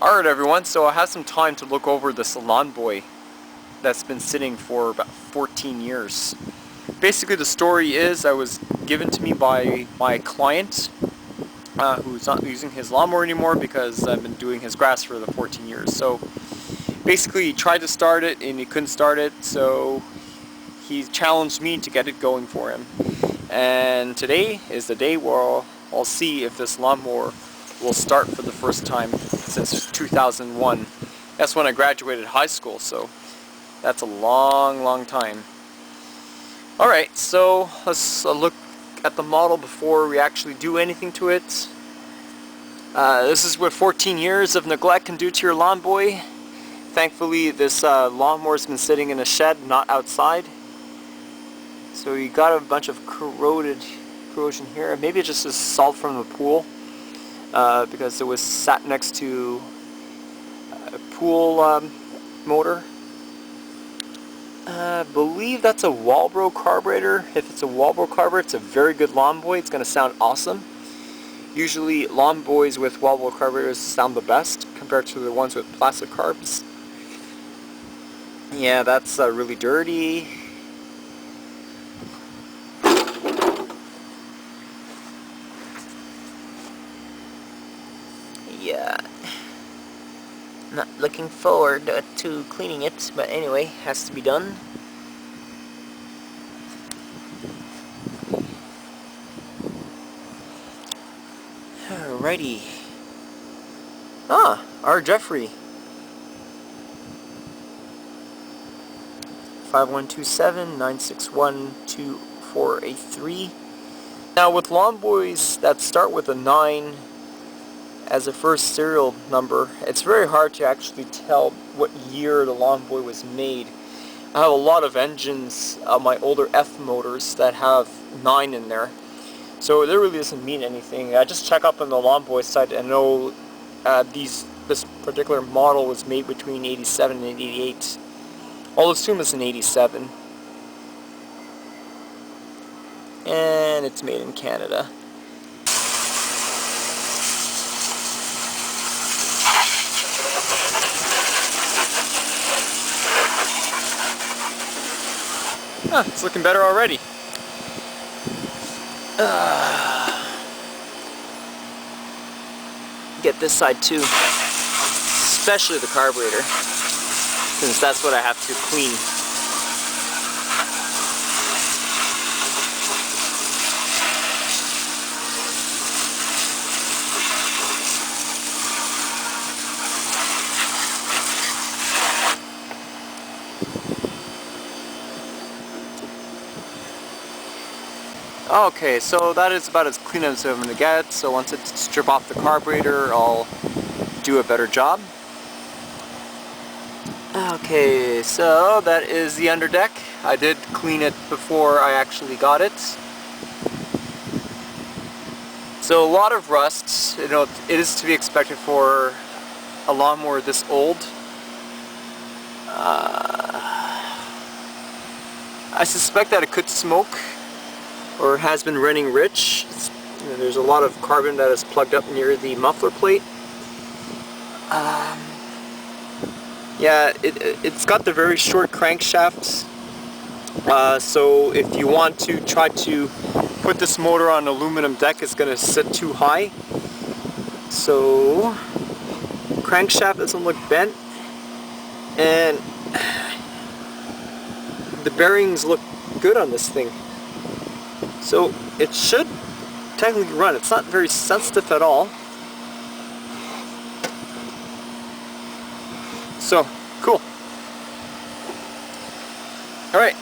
Alright everyone, so I have some time to look over this Lawnboy that's been sitting for about 14 years. Basically the story is I was given to me by my client who's not using his lawnmower anymore because I've been doing his grass for the 14 years. So basically he tried to start it and he couldn't start it, so he challenged me to get it going for him. And today is the day where I'll see if this lawnmower will start for the first time since 2001. That's when I graduated high school, so that's a long time. Alright, so let's look at the model before we actually do anything to it. This is what 14 years of neglect can do to your Lawnboy. Thankfully this lawnmower's been sitting in a shed, not outside. So you got a bunch of corrosion here. Maybe it just is salt from the pool. Because it was sat next to a pool motor. I believe that's a Walbro carburetor. If it's a Walbro carburetor, it's a very good Lawnboy. It's going to sound awesome. Usually Lawnboys with Walbro carburetors sound the best compared to the ones with plastic carbs. Yeah, that's really dirty. Yeah, not looking forward to cleaning it, but anyway, has to be done. Alrighty. R. Jeffrey. 5127-961-2483. Now with Lawnboys that start with a 9 as a first serial number, it's very hard to actually tell what year the Lawnboy was made. I have a lot of engines, my older F motors, that have 9 in there. So it really doesn't mean anything. I just check up on the Lawnboy site and know this particular model was made between 87 and 88. I'll assume it's an 87. And it's made in Canada. It's looking better already. Get this side too, especially the carburetor, since that's what I have to clean. Okay, so that is about as clean as I'm going to get. So once I strip off the carburetor, I'll do a better job. Okay, so that is the underdeck. I did clean it before I actually got it. So a lot of rust. You know, it is to be expected for a lawnmower this old. I suspect that it could smoke, or has been running rich. There's a lot of carbon that is plugged up near the muffler plate. Yeah, it's got the very short crankshaft. So if you want to try to put this motor on an aluminum deck, it's going to sit too high. So crankshaft doesn't look bent, and the bearings look good on this thing. So it should technically run. It's not very sensitive at all. So, cool. Alright,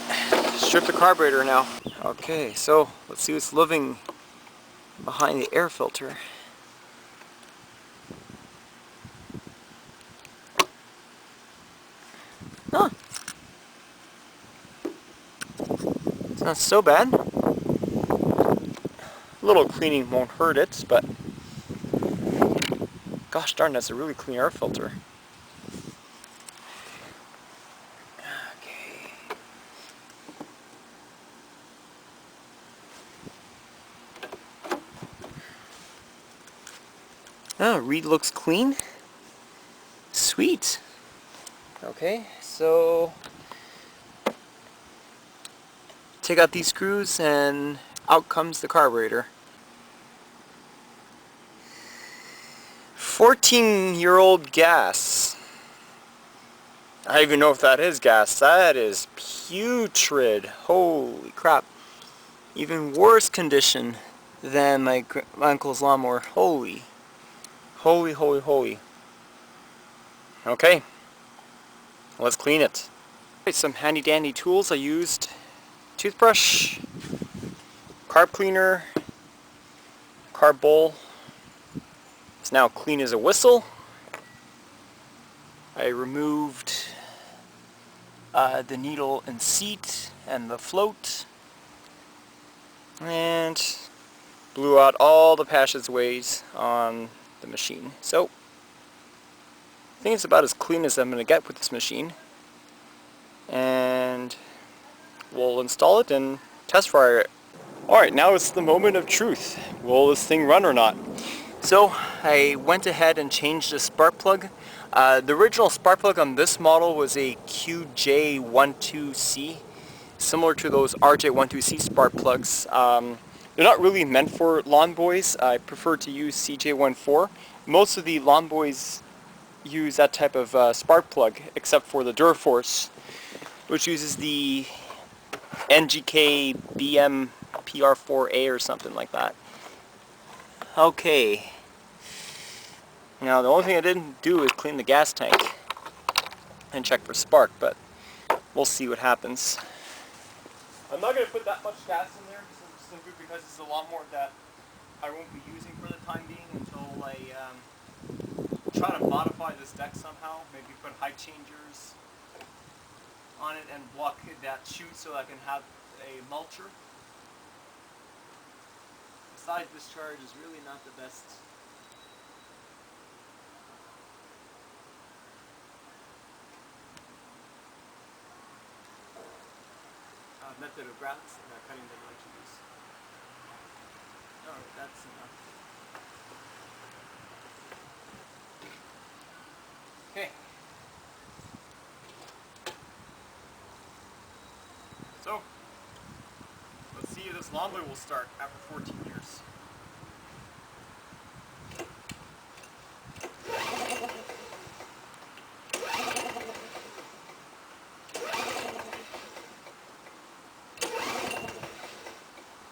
strip the carburetor now. Okay, so let's see what's living behind the air filter. Huh. It's not so bad. A little cleaning won't hurt it, but gosh darn, that's a really clean air filter. Okay. Oh, reed looks clean. Sweet. Okay, so take out these screws and out comes the carburetor. 14-year-old gas. I don't even know if that is gas. That is putrid. Holy crap. Even worse condition than my uncle's lawnmower. Holy. Holy, holy, holy. Okay. Let's clean it. Some handy dandy tools I used. Toothbrush, carb cleaner, carb bowl. It's now clean as a whistle. I removed the needle and seat and the float and blew out all the passageways on the machine. So I think it's about as clean as I'm going to get with this machine, and we'll install it and test fire it. Alright, now it's the moment of truth. Will this thing run or not? So I went ahead and changed the spark plug. The original spark plug on this model was a QJ12C, similar to those RJ12C spark plugs. They're not really meant for Lawnboys. I prefer to use CJ14. Most of the Lawnboys use that type of spark plug, except for the Durforce, which uses the NGK BM PR4A or something like that. Okay. Now the only thing I didn't do is clean the gas tank and check for spark, but we'll see what happens. I'm not going to put that much gas in there simply because it's a lawnmower that I won't be using for the time being until I try to modify this deck somehow. Maybe put height changers on it and block that chute so I can have a mulcher. Side discharge is really not the best. Method of cutting that I like to use. Alright, that's enough. Okay. So, let's see if this Lawnboy will start after 14 years.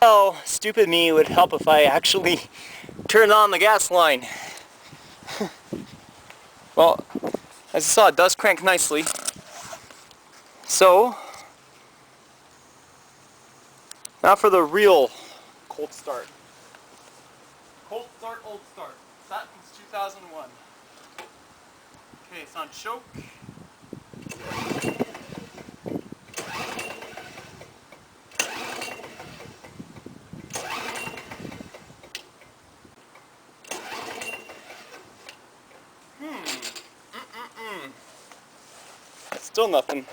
Well, stupid me would help if I actually turned on the gas line. Well, as you saw, it does crank nicely. So, now for the real cold start. Cold start, old start. Sat since 2001. Okay, it's on choke. Still nothing.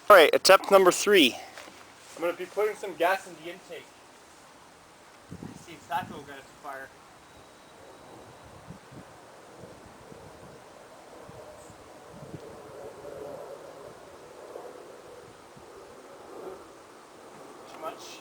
Alright, attempt number 3. I'm going to be putting some gas in the intake. Let's see if that will get it to fire. Too much.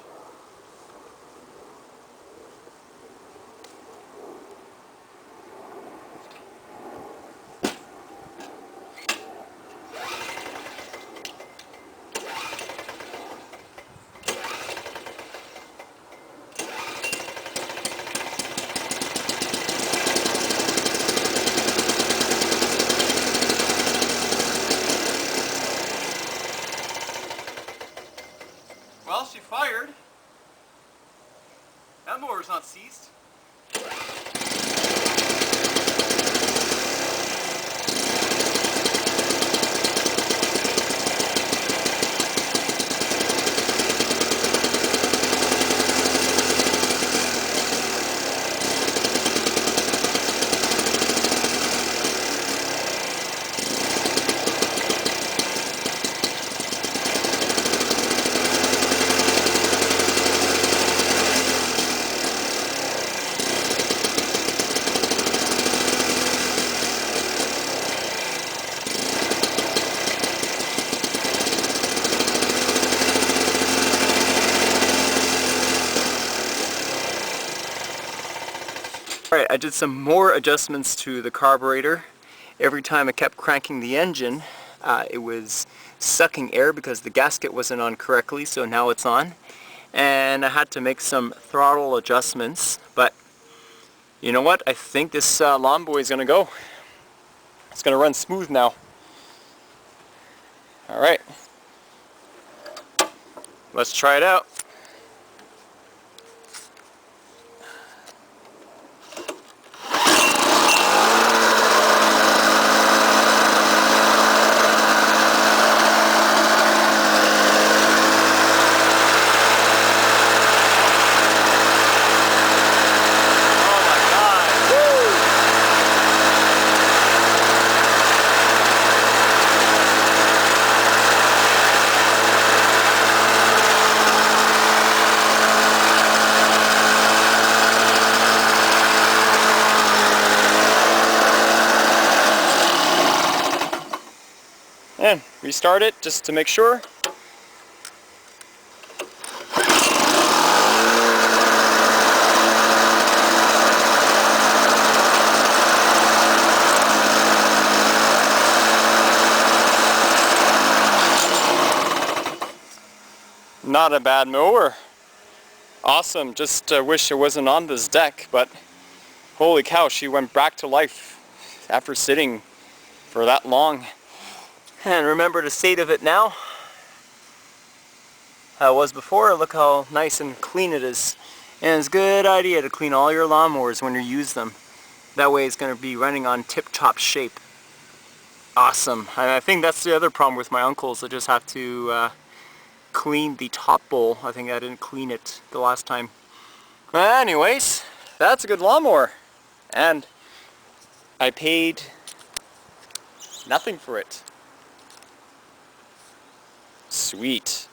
I did some more adjustments to the carburetor. Every time I kept cranking the engine, it was sucking air because the gasket wasn't on correctly, so now it's on. And I had to make some throttle adjustments, but you know what? I think this Lawnboy is going to go. It's going to run smooth now. Alright, let's try it out. And restart it just to make sure. Not a bad mower. Awesome. Just wish it wasn't on this deck, but holy cow, she went back to life after sitting for that long. And remember the state of it now. How it was before. Look how nice and clean it is. And it's a good idea to clean all your lawnmowers when you use them. That way it's going to be running on tip-top shape. Awesome. And I think that's the other problem with my uncle's. I just have to clean the top bowl. I think I didn't clean it the last time. Anyways, that's a good lawnmower. And I paid nothing for it. Sweet.